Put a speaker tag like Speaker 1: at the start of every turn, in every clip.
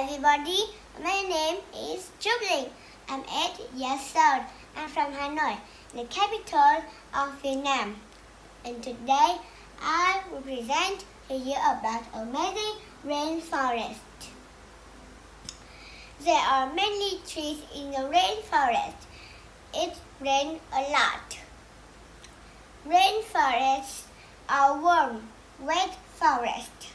Speaker 1: everybody, my name is Trúc Linh. I'm 8 years old. I'm from Hanoi, the capital of Vietnam. And today, I will present to you about amazing rainforest. There are many trees in the rainforest. It rains a lot. Rainforests are warm, wet forests.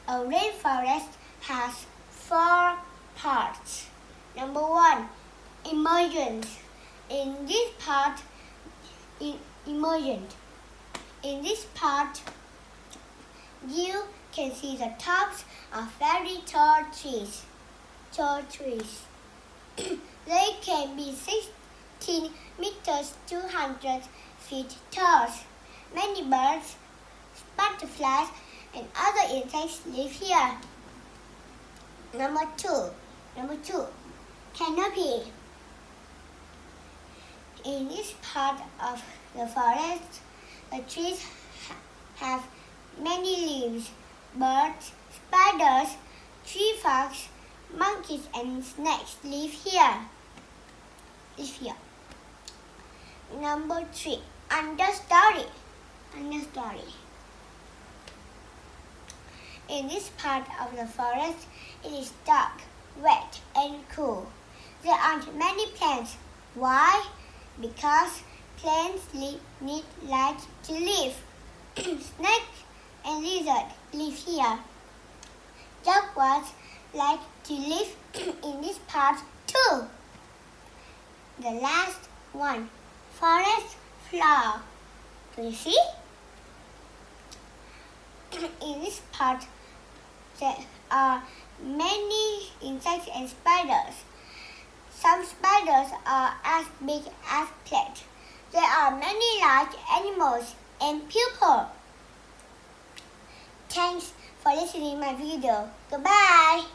Speaker 1: A rainforest has 4 parts. Number 1, emergence. In this part, you can see the tops of very tall trees. They can be 16 meters, 200 feet tall. Many birds, butterflies, and other insects live here. Number two, canopy. In this part of the forest, the trees have many leaves. Birds, spiders, tree frogs, monkeys, and snakes live here. Number 3, understory. In this part of the forest, it is dark, wet, and cool. There aren't many plants. Why? Because plants need light to live. Snakes and lizards live here. Jaguars like to live in this part too. The last one, forest floor. Do you see? In this part, there are many insects and spiders. Some spiders are as big as plates. There are many large animals and people. Thanks for listening to my video. Goodbye.